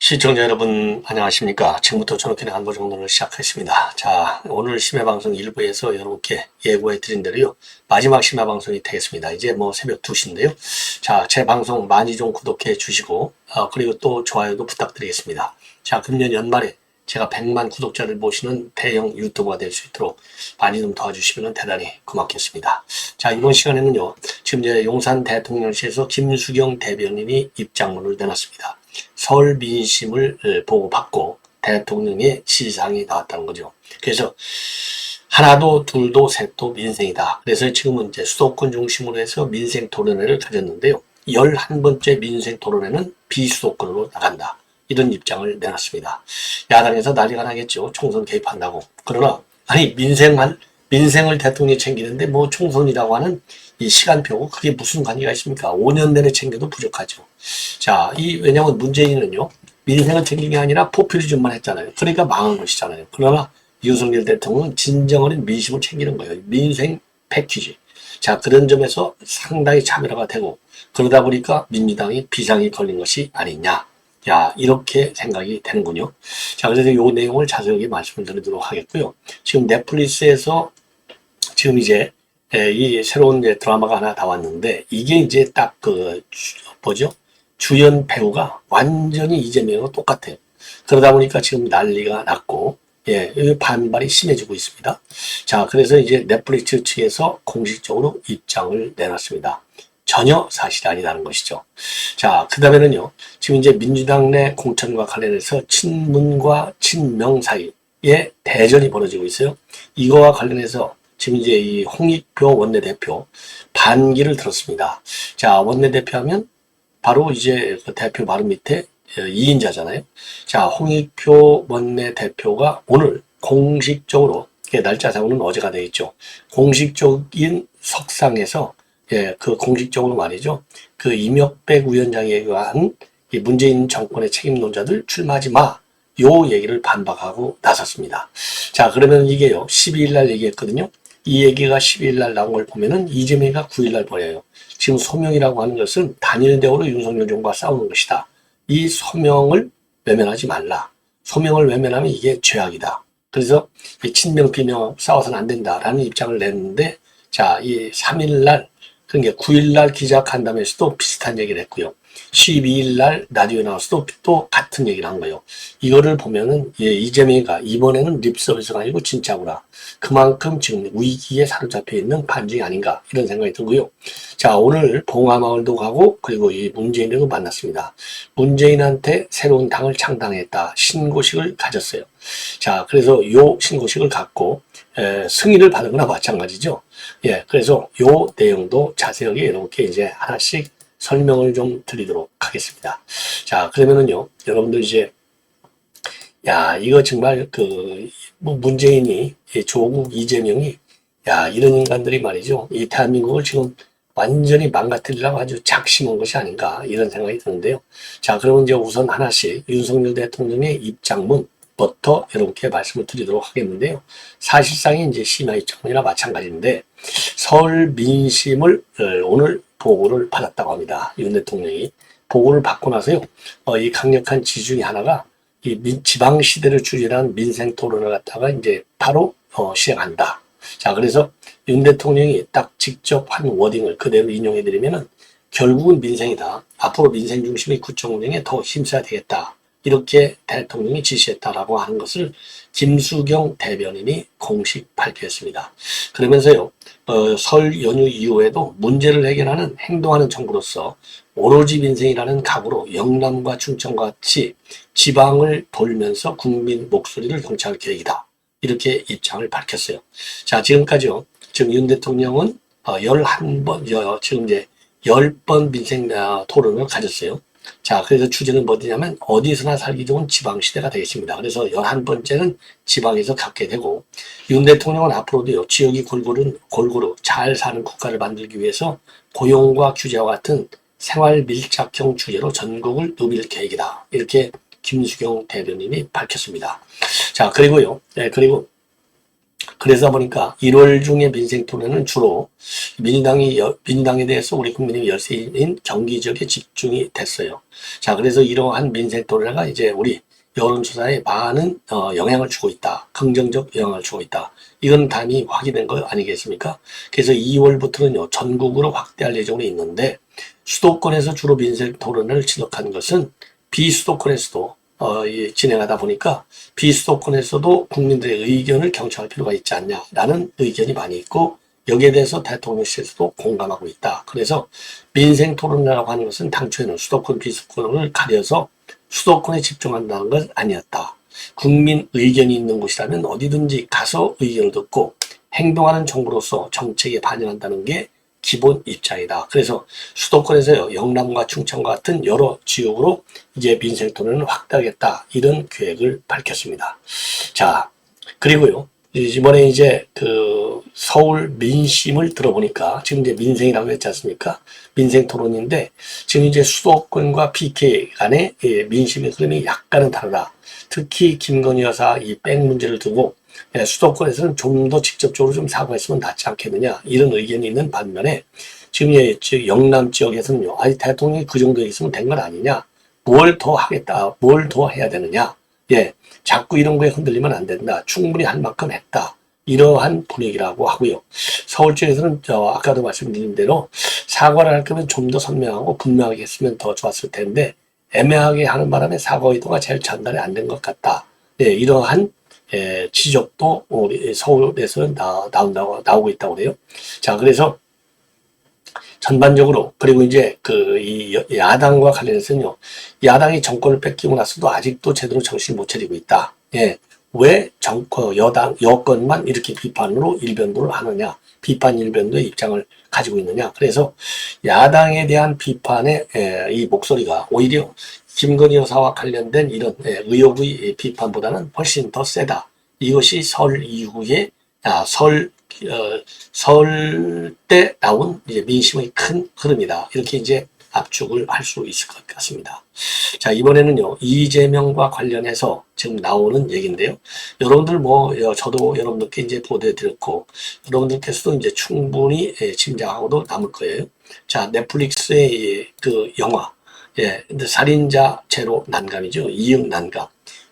시청자 여러분 안녕하십니까. 지금부터 저녁에 안보정론을 시작하겠습니다. 자, 오늘 심야방송 1부에서 여러분께 예고해 드린 대로요, 마지막 심야방송이 되겠습니다. 이제 새벽 2시인데요. 자, 제 방송 많이 좀 구독해 주시고 그리고 또 좋아요도 부탁드리겠습니다. 자, 금년 연말에 제가 100만 구독자를 모시는 대형 유튜버가 될 수 있도록 많이 좀 도와주시면 대단히 고맙겠습니다. 자, 이번 시간에는요, 지금 이제 용산 대통령실에서 김수경 대변인이 입장문을 내놨습니다. 서울 민심을 보고받고 대통령의 지시사항이 나왔다는 거죠. 그래서 하나도 둘도 셋도 민생이다. 그래서 지금은 이제 수도권 중심으로 해서 민생 토론회를 가졌는데요. 11번째 민생 토론회는 비수도권으로 나간다. 이런 입장을 내놨습니다. 야당에서 난리가 나겠죠. 총선 개입한다고. 그러나 아니 민생을 대통령이 챙기는데 총선이라고 하는 이 시간표고 그게 무슨 관계가 있습니까? 5년 내내 챙겨도 부족하죠. 자, 왜냐면 문재인은요, 민생을 챙긴 게 아니라 포퓰리즘만 했잖아요. 그러니까 망한 것이잖아요. 그러나 윤석열 대통령은 진정한 민심을 챙기는 거예요. 민생 패키지. 자, 그런 점에서 상당히 차별화가 되고, 그러다 보니까 민주당이 비상이 걸린 것이 아니냐. 야, 이렇게 생각이 되는군요. 자, 그래서 이 내용을 자세하게 말씀을 드리도록 하겠고요. 지금 넷플릭스에서 지금 이제 이 새로운 이제 드라마가 하나 나왔는데, 이게 이제 딱 주연 배우가 완전히 이재명하고 똑같아요. 그러다 보니까 지금 난리가 났고, 반발이 심해지고 있습니다. 자, 그래서 이제 넷플릭스 측에서 공식적으로 입장을 내놨습니다. 전혀 사실이 아니라는 것이죠. 자, 그 다음에는요, 지금 이제 민주당 내 공천과 관련해서 친문과 친명 사이에 대전이 벌어지고 있어요. 이거와 관련해서 지금 이제 이 홍익표 원내대표 반기를 들었습니다. 자, 원내대표 하면 바로 이제 그 대표 바로 밑에 2인자잖아요. 자, 홍익표 원내대표가 오늘 공식적으로, 날짜상으로는 어제가 되겠죠. 공식적인 석상에서 그 공식적으로 말이죠. 그 이명백 위원장에 의한 이 문재인 정권의 책임론자들 출마하지 마. 요 얘기를 반박하고 나섰습니다. 자, 그러면 이게요, 12일 날 얘기했거든요. 이 얘기가 12일 날 나온 걸 보면은 이재명이가 9일 날 버려요. 지금 소명이라고 하는 것은 단일 대우로 윤석열 정부와 싸우는 것이다. 이 소명을 외면하지 말라. 소명을 외면하면 이게 죄악이다. 그래서 이 친명 비명 싸워서는 안 된다라는 입장을 냈는데, 자, 이 3일 날, 그러니까 9일 날 기자간담회에서도 비슷한 얘기를 했고요. 12일 날 라디오에 나와서도 또 같은 얘기를 한 거예요. 이거를 보면은 이재명이가 이번에는 립서비스가 아니고 진짜구나. 그만큼 지금 위기에 사로잡혀 있는 반증이 아닌가 이런 생각이 들고요. 자, 오늘 봉화마을도 가고 그리고 이 문재인도 만났습니다. 문재인한테 새로운 당을 창당했다. 신고식을 가졌어요. 자, 그래서 요 신고식을 갖고 승인을 받은 거나 마찬가지죠. 그래서 요 내용도 자세하게 이렇게 이제 하나씩 설명을 좀 드리도록 하겠습니다. 자, 그러면은요, 여러분들 이제, 이거 정말 문재인이, 조국 이재명이, 이런 인간들이 말이죠. 이 대한민국을 지금 완전히 망가뜨리려고 아주 작심한 것이 아닌가, 이런 생각이 드는데요. 자, 그러면 이제 우선 하나씩 윤석열 대통령의 입장문부터 여러분께 말씀을 드리도록 하겠는데요. 사실상이 이제 심야 입장문이나 마찬가지인데, 서울 민심을 오늘 보고를 받았다고 합니다. 윤 대통령이 보고를 받고 나서요, 이 강력한 지시 중에 하나가 이 지방 시대를 주제한 민생 토론을 갖다가 이제 바로 시행한다. 자, 그래서 윤 대통령이 딱 직접 한 워딩을 그대로 인용해드리면은 결국은 민생이다. 앞으로 민생 중심의 구청 운영에 더 힘써야 되겠다. 이렇게 대통령이 지시했다라고 하는 것을 김수경 대변인이 공식 발표했습니다. 그러면서요, 설 연휴 이후에도 문제를 해결하는 행동하는 정부로서 오로지 민생이라는 각오로 영남과 충청과 같이 지방을 돌면서 국민 목소리를 경청할 계획이다. 이렇게 입장을 밝혔어요. 자, 지금까지요, 지금 윤 대통령은 11번, 지금 이제 10번 민생 토론을 가졌어요. 자, 그래서 주제는 뭐냐면 어디서나 살기 좋은 지방시대가 되겠습니다. 그래서 11번째는 지방에서 갖게 되고, 윤 대통령은 앞으로도요, 지역이 골고루 잘 사는 국가를 만들기 위해서 고용과 규제와 같은 생활 밀착형 주제로 전국을 누빌 계획이다. 이렇게 김수경 대변인이 밝혔습니다. 자, 그리고요, 그리고 그래서 보니까 1월 중에 민생토론은 주로 민주당에 대해서 우리 국민의 열세인 경기 지역에 집중이 됐어요. 자, 그래서 이러한 민생토론회가 이제 우리 여론조사에 많은 영향을 주고 있다. 긍정적 영향을 주고 있다. 이건 단이 확인된 거 아니겠습니까? 그래서 2월부터는요, 전국으로 확대할 예정으로 있는데, 수도권에서 주로 민생토론을 지속하는 것은 비수도권에서도 진행하다 보니까 비수도권에서도 국민들의 의견을 경청할 필요가 있지 않냐라는 의견이 많이 있고, 여기에 대해서 대통령실에서도 공감하고 있다. 그래서 민생토론이라고 하는 것은 당초에는 수도권 비수도권을 가려서 수도권에 집중한다는 건 아니었다. 국민 의견이 있는 곳이라면 어디든지 가서 의견을 듣고 행동하는 정부로서 정책에 반영한다는 게 기본 입장이다. 그래서 수도권에서요, 영남과 충청과 같은 여러 지역으로 이제 민생 토론을 확대하겠다. 이런 계획을 밝혔습니다. 자, 그리고요, 이번에 이제 그 서울 민심을 들어보니까 지금 이제 민생이라고 했지 않습니까? 민생 토론인데 지금 이제 수도권과 PK 간의 민심의 흐름이 약간은 다르다. 특히 김건희 여사 이 백 문제를 두고 수도권에서는 좀 더 직접적으로 좀 사과했으면 낫지 않겠느냐 이런 의견이 있는 반면에 지금 영남 지역에서는요, 아니 대통령이 그 정도 있으면 된 건 아니냐, 뭘 더 하겠다, 뭘 더 해야 되느냐, 자꾸 이런 거에 흔들리면 안 된다, 충분히 할 만큼 했다, 이러한 분위기라고 하고요. 서울 쪽에서는 아까도 말씀드린 대로 사과를 할 거면 좀 더 선명하고 분명하게 했으면 더 좋았을 텐데 애매하게 하는 바람에 사과 의도가 제일 전달이 안 된 것 같다. 이러한 지적도 우리 서울에서는 나오고 있다고 그래요. 자, 그래서 전반적으로, 그리고 이제 이 야당과 관련해서는요, 야당이 정권을 뺏기고 나서도 아직도 제대로 정신 못 차리고 있다. 왜 여권만 이렇게 비판으로 일변도를 하느냐, 비판 일변도의 입장을 가지고 있느냐. 그래서 야당에 대한 비판의 이 목소리가 오히려 김건희 여사와 관련된 이런 의혹의 비판보다는 훨씬 더 세다. 이것이 설 이후에 설 때 나온 이제 민심의 큰 흐름이다. 이렇게 이제 압축을 할 수 있을 것 같습니다. 자, 이번에는요, 이재명과 관련해서 지금 나오는 얘기인데요. 여러분들 저도 여러분들께 이제 보도해드렸고, 여러분들께서도 이제 충분히 짐작하고도 남을 거예요. 자, 넷플릭스의 그 영화, 근데 살인자 제로 난감이죠. 이응 난감.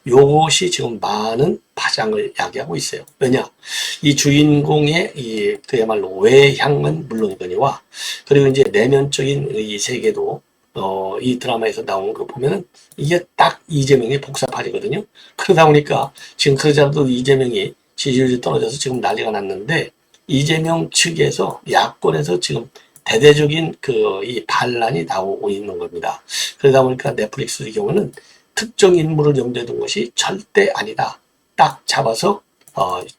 요것이 지금 많은 파장을 야기하고 있어요. 왜냐? 이 주인공의 그야말로 외향은 물론이거니와, 그리고 이제 내면적인 이 세계도, 이 드라마에서 나오는 거 보면은 이게 딱 이재명의 복사판이거든요. 그러다 보니까 지금 그러자도 이재명이 지지율이 떨어져서 지금 난리가 났는데, 이재명 측에서 야권에서 지금 대대적인 이 반란이 나오고 있는 겁니다. 그러다 보니까 넷플릭스의 경우는 특정 인물을 염두에 둔 것이 절대 아니다. 딱 잡아서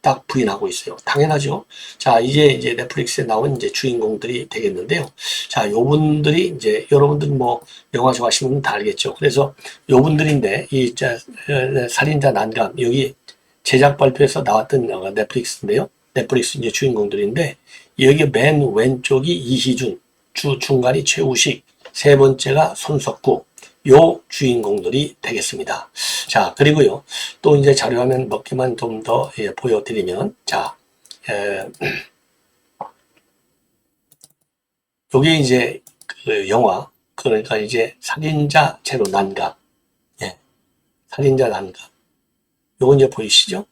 딱 부인하고 있어요. 당연하죠. 자, 이제 넷플릭스에 나온 이제 주인공들이 되겠는데요. 자, 요분들이 이제 여러분들 영화 좋아하시는 분은 다 알겠죠. 그래서 요분들인데 살인자 난감, 여기 제작 발표에서 나왔던 넷플릭스인데요. 넷플릭스 이제 주인공들인데, 여기 맨 왼쪽이 이희준, 중간이 최우식, 세 번째가 손석구, 요 주인공들이 되겠습니다. 자, 그리고요, 또 이제 자료화면 몇 개만 좀 더 보여드리면, 자, 요게 이제 그 영화, 그러니까 이제 살인자 제로 난감, 살인자 난감, 요거 이제 보이시죠?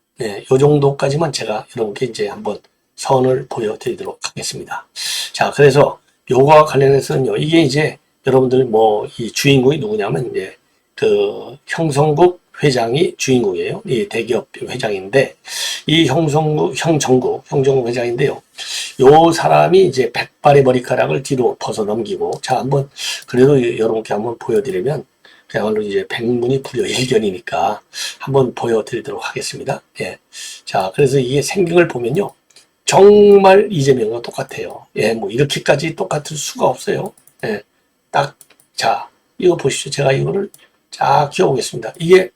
요 정도까지만 제가 여러분께 이제 한번 선을 보여드리도록 하겠습니다. 자, 그래서 요거와 관련해서는요, 이게 이제 여러분들 이 주인공이 누구냐면 이제 그 형성국 회장이 주인공이에요. 이 대기업 회장인데, 이 형정국 회장인데요. 요 사람이 이제 백발의 머리카락을 뒤로 벗어 넘기고, 자, 한번 그래도 여러분께 한번 보여드리면 그야말로 이제 백문이 불여일견이니까 한번 보여드리도록 하겠습니다. 자, 그래서 이게 생경을 보면요, 정말 이재명과 똑같아요. 이렇게까지 똑같을 수가 없어요. 자, 이거 보십시오. 제가 이거를 쫙 키워보겠습니다. 이게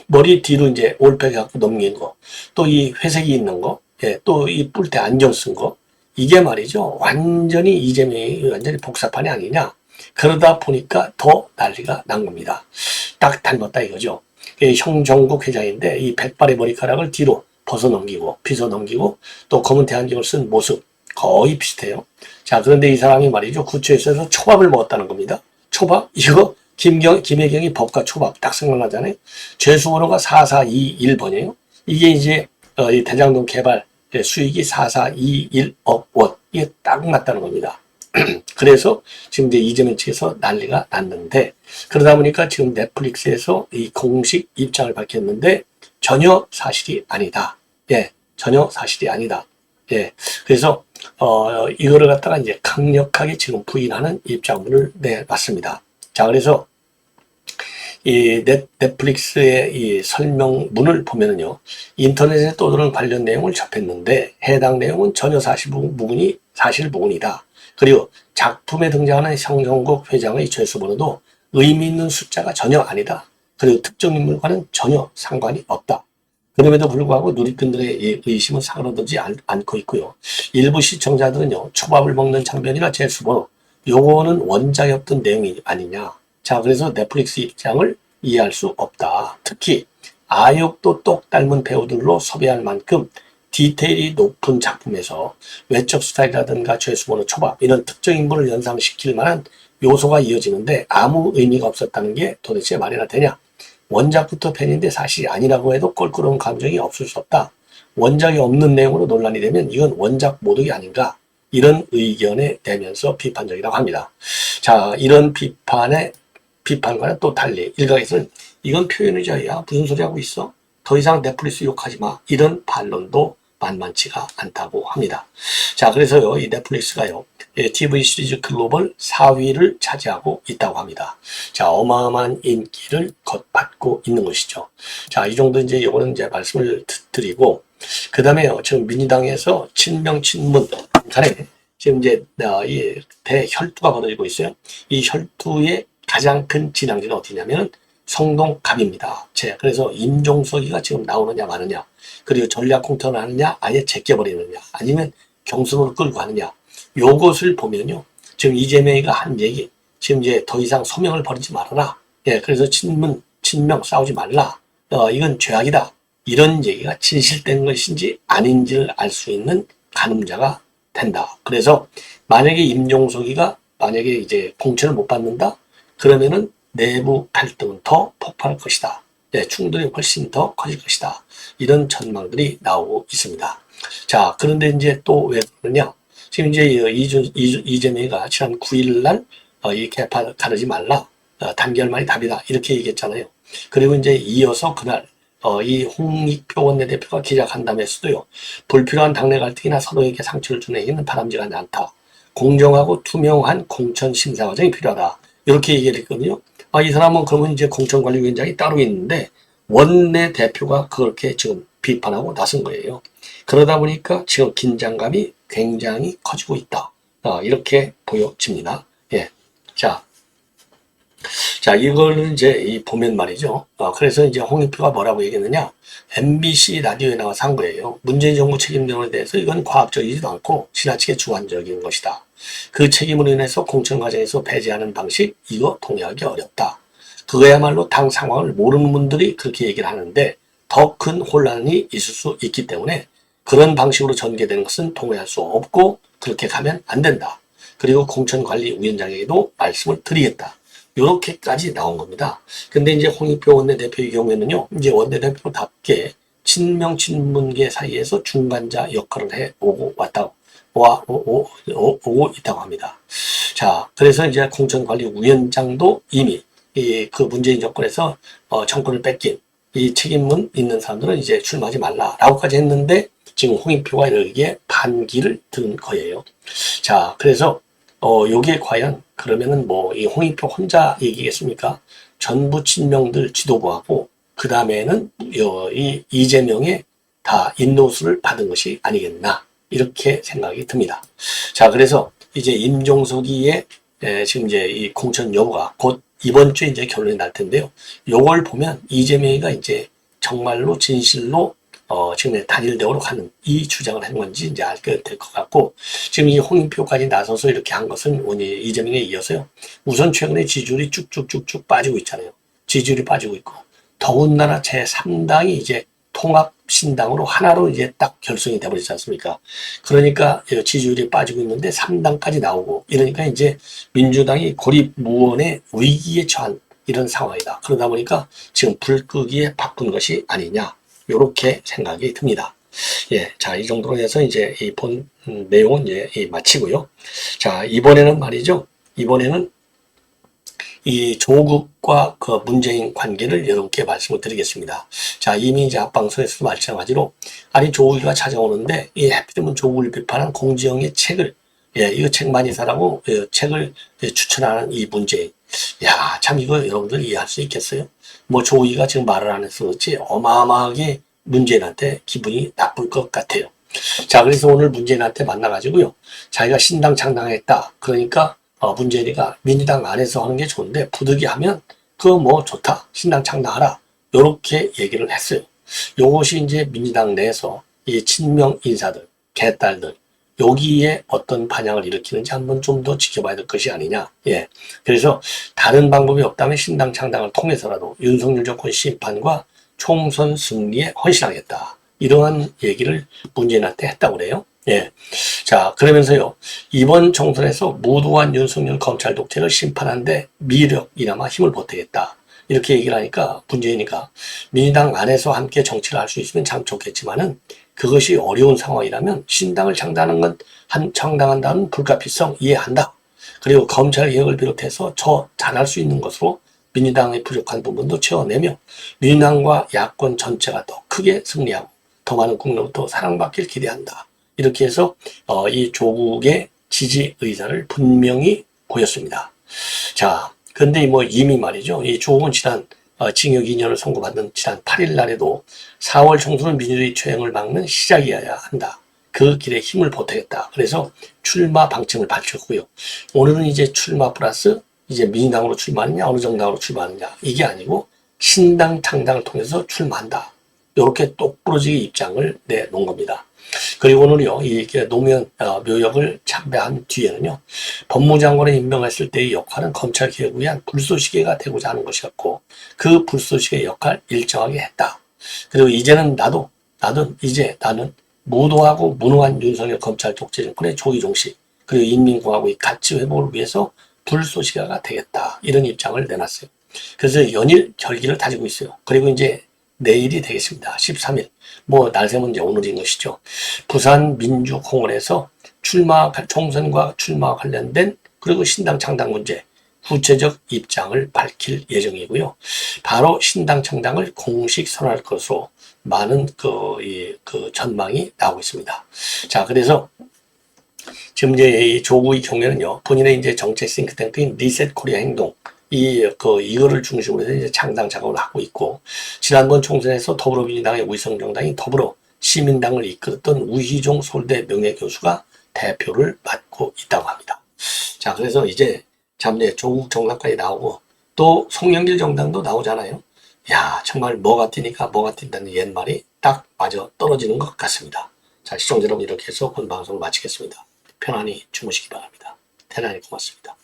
머리 뒤로 이제 올백 갖고 넘긴 거, 또 이 회색이 있는 거, 또 이 뿔테 안경 쓴 거, 이게 말이죠. 완전히 이재명이 완전히 복사판이 아니냐. 그러다 보니까 더 난리가 난 겁니다. 딱 닮았다 이거죠. 형정국 회장인데 이 백발의 머리카락을 뒤로 벗어넘기고 빗어넘기고 또 검은 대안경을 쓴 모습 거의 비슷해요. 자, 그런데 이 사람이 말이죠. 구치소에서 초밥을 먹었다는 겁니다. 초밥? 이거 김혜경이 법과 초밥 딱 생각나잖아요. 죄수번호가 4421번이에요. 이게 이제 이 대장동 개발 수익이 4421억 원. 이게 딱 맞다는 겁니다. 그래서 지금 이제 이재명 측에서 난리가 났는데, 그러다 보니까 지금 넷플릭스에서 이 공식 입장을 밝혔는데 전혀 사실이 아니다. 예, 전혀 사실이 아니다. 예, 그래서 이거를 갖다가 이제 강력하게 지금 부인하는 입장문을 내놨습니다. 자, 그래서 이 넷플릭스의 이 설명문을 보면은요, 인터넷에 떠도는 관련 내용을 접했는데 해당 내용은 전혀 사실무근이다. 그리고 작품에 등장하는 성정국 회장의 죄수번호도 의미 있는 숫자가 전혀 아니다. 그리고 특정 인물과는 전혀 상관이 없다. 그럼에도 불구하고 누리꾼들의 의심은 사그라들지 않고 있고요. 일부 시청자들은요, 초밥을 먹는 장면이나 죄수번호, 요거는 원작에 없던 내용이 아니냐. 자, 그래서 넷플릭스 입장을 이해할 수 없다. 특히 아역도 똑 닮은 배우들로 섭외할 만큼 디테일이 높은 작품에서 외적 스타일이라든가 죄수번호, 초밥 이런 특정 인물을 연상시킬 만한 요소가 이어지는데 아무 의미가 없었다는 게 도대체 말이나 되냐. 원작부터 팬인데 사실이 아니라고 해도 껄끄러운 감정이 없을 수 없다. 원작이 없는 내용으로 논란이 되면 이건 원작 모독이 아닌가. 이런 의견에 대면서 비판적이라고 합니다. 자, 이런 비판과는 또 달리 일각에서는 이건 표현의 자유야. 무슨 소리 하고 있어? 더 이상 넷플릭스 욕하지 마. 이런 반론도 만만치가 않다고 합니다. 자, 그래서요, 이 넷플릭스가요, TV 시리즈 글로벌 4위를 차지하고 있다고 합니다. 자, 어마어마한 인기를 겉받고 있는 것이죠. 자, 이 정도 이제 요거는 이제 말씀을 드리고, 그 다음에요, 지금 민주당에서 친명 친문 간에 지금 이제 이 대혈투가 벌어지고 있어요. 이 혈투의 가장 큰 진앙지는 어디냐면 성동갑입니다. 그래서 임종석이가 지금 나오느냐 마느냐, 그리고 전략 공천을 하느냐, 아예 제껴버리느냐, 아니면 경선으로 끌고 가느냐. 요것을 보면요, 지금 이재명이가 한 얘기, 지금 이제 더 이상 소명을 버리지 말아라. 예, 그래서 친명 싸우지 말라. 이건 죄악이다. 이런 얘기가 진실된 것인지 아닌지를 알 수 있는 가늠자가 된다. 그래서 만약에 임종석이가 만약에 이제 공천을 못 받는다, 그러면은 내부 갈등은 더 폭발할 것이다. 네, 충돌이 훨씬 더 커질 것이다. 이런 전망들이 나오고 있습니다. 자, 그런데 이제 또 왜 그러냐? 지금 이제 이재명이가 지난 9일날 이 개파 가르지 말라, 단결만이 답이다, 이렇게 얘기했잖아요. 그리고 이제 이어서 그날 이 홍익표 원내대표가 기자간담회에서도요, 불필요한 당내 갈등이나 서로에게 상처를 주는 얘기는 바람직하지 않다. 공정하고 투명한 공천 심사 과정이 필요하다. 이렇게 얘기를 했거든요. 이 사람은 그러면 이제 공천관리위원장이 따로 있는데 원내대표가 그렇게 지금 비판하고 나선 거예요. 그러다 보니까 지금 긴장감이 굉장히 커지고 있다. 이렇게 보여집니다. 예. 자, 이거는 이제 이 보면 말이죠. 그래서 이제 홍익표가 뭐라고 얘기했느냐. MBC 라디오에 나와서 한 거예요. 문재인 정부 책임론에 대해서 이건 과학적이지도 않고 지나치게 주관적인 것이다. 그 책임으로 인해서 공천 과정에서 배제하는 방식, 이거 동의하기 어렵다. 그거야말로 당 상황을 모르는 분들이 그렇게 얘기를 하는데 더 큰 혼란이 있을 수 있기 때문에 그런 방식으로 전개되는 것은 동의할 수 없고 그렇게 가면 안 된다. 그리고 공천관리위원장에게도 말씀을 드리겠다. 이렇게까지 나온 겁니다. 근데 이제 홍익표 원내대표의 경우에는요, 이제 원내대표답게 친명 친문계 사이에서 중간자 역할을 해 오고 있다고 합니다. 자, 그래서 이제 공천관리위원장도 이미 그 문재인 정권에서 정권을 뺏긴 이 책임은 있는 사람들은 이제 출마하지 말라라고까지 했는데 지금 홍익표가 여기에 반기를 든 거예요. 자, 그래서 요게 과연 그러면은 뭐 이 홍익표 혼자 얘기겠습니까? 전부 친명들 지도부하고 그 다음에는 이 이재명의 다 인도수를 받은 것이 아니겠나, 이렇게 생각이 듭니다. 자, 그래서 이제 임종석이의 지금 이제 이 공천 여부가 곧 이번 주에 이제 결론이 날 텐데요. 요걸 보면 이재명이가 이제 정말로 진실로 지금 단일대우로 가는 이 주장을 한 건지 이제 알게 될 것 같고, 지금 이 홍익표까지 나서서 이렇게 한 것은 이재명에 이어서요. 우선 최근에 지지율이 쭉쭉쭉쭉 빠지고 있잖아요. 지지율이 빠지고 있고, 더군다나 제3당이 이제 통합 신당으로 하나로 이제 딱 결성이 돼버리지 않습니까? 그러니까 지지율이 빠지고 있는데 3당까지 나오고 이러니까 이제 민주당이 고립무원의 위기에 처한 이런 상황이다. 그러다 보니까 지금 불 끄기에 바쁜 것이 아니냐 이렇게 생각이 듭니다. 예, 자, 이 정도로 해서 이제 이 본 내용은 이제 마치고요. 자, 이번에는 말이죠. 이번에는 이 조국과 그 문재인 관계를 여러분께 말씀을 드리겠습니다. 자, 이미 이제 앞방송에서도 마찬가지로 아니 조국이가 찾아오는데 이 해피되면 조국을 비판한 공지영의 책을 이거 책 많이 사라고 책을 추천하는 이 문재인. 야, 참 이거 여러분들 이해할 수 있겠어요? 뭐 조국이가 지금 말을 안 해서 그렇지 어마어마하게 문재인한테 기분이 나쁠 것 같아요. 자, 그래서 오늘 문재인한테 만나가지고요. 자기가 신당 창당했다. 그러니까 문재인이가 민주당 안에서 하는 게 좋은데 부득이하면 그거 뭐 좋다. 신당 창당하라. 요렇게 얘기를 했어요. 요것이 이제 민주당 내에서 이 친명 인사들, 개딸들 여기에 어떤 반향을 일으키는지 한번 좀 더 지켜봐야 될 것이 아니냐. 예. 그래서 다른 방법이 없다면 신당 창당을 통해서라도 윤석열 정권 심판과 총선 승리에 헌신하겠다. 이러한 얘기를 문재인한테 했다고 그래요. 예. 자, 그러면서요, 이번 총선에서 무도한 윤석열 검찰 독재를 심판하는데 미력이나마 힘을 보태겠다. 이렇게 얘기를 하니까 문재인이가 민주당 안에서 함께 정치를 할 수 있으면 참 좋겠지만은 그것이 어려운 상황이라면 신당을 창당한다는 불가피성 이해한다. 그리고 검찰 개혁을 비롯해서 잘할 수 있는 것으로 민주당의 부족한 부분도 채워내며 민주당과 야권 전체가 더 크게 승리하고 더 많은 국민으로부터 사랑받길 기대한다. 이렇게 해서 이 조국의 지지 의사를 분명히 보였습니다. 자, 근데 뭐 이미 말이죠. 이 조국은 지난 징역 2년을 선고받은 지난 8일 날에도 4월 총선은 민주주의 퇴행을 막는 시작이어야 한다. 그 길에 힘을 보태겠다. 그래서 출마 방침을 밝혔고요. 오늘은 이제 출마 플러스 이제 민주당으로 출마하느냐 어느 정당으로 출마하느냐 이게 아니고 신당 창당을 통해서 출마한다. 이렇게 똑부러지게 입장을 내놓은 겁니다. 그리고 오늘요, 이 노무현 묘역을 참배한 뒤에는요, 법무장관을 임명했을 때의 역할은 검찰 개혁을 위한 불쏘시개가 되고자 하는 것이었고, 그 불쏘시개 역할 일정하게 했다. 그리고 이제는 나는 무도하고 무능한 윤석열 검찰 독재 정권의 조기종식, 그리고 인민공화국의 가치 회복을 위해서 불쏘시개가 되겠다. 이런 입장을 내놨어요. 그래서 연일 결기를 다지고 있어요. 그리고 이제 내일이 되겠습니다. 13일. 날새면 이제 오늘인 것이죠. 부산 민주공원에서 총선과 출마와 관련된 그리고 신당 창당 문제 구체적 입장을 밝힐 예정이고요. 바로 신당 창당을 공식 선언할 것으로 많은 그 전망이 나오고 있습니다. 자, 그래서 지금 이제 이 조국의 경우에는요, 본인의 이제 정책 싱크탱크인 리셋 코리아 행동, 이거를 중심으로 해서 이제 창당 작업을 하고 있고, 지난번 총선에서 더불어민주당의 위성정당인 더불어 시민당을 이끌었던 우희종 서울대 명예교수가 대표를 맡고 있다고 합니다. 자, 그래서 이제 조국 정당까지 나오고, 또 송영길 정당도 나오잖아요. 야, 정말 뭐가 뛰니까 뭐가 뛴다는 옛말이 딱 맞아 떨어지는 것 같습니다. 자, 시청자 여러분 이렇게 해서 본 방송을 마치겠습니다. 편안히 주무시기 바랍니다. 대단히 고맙습니다.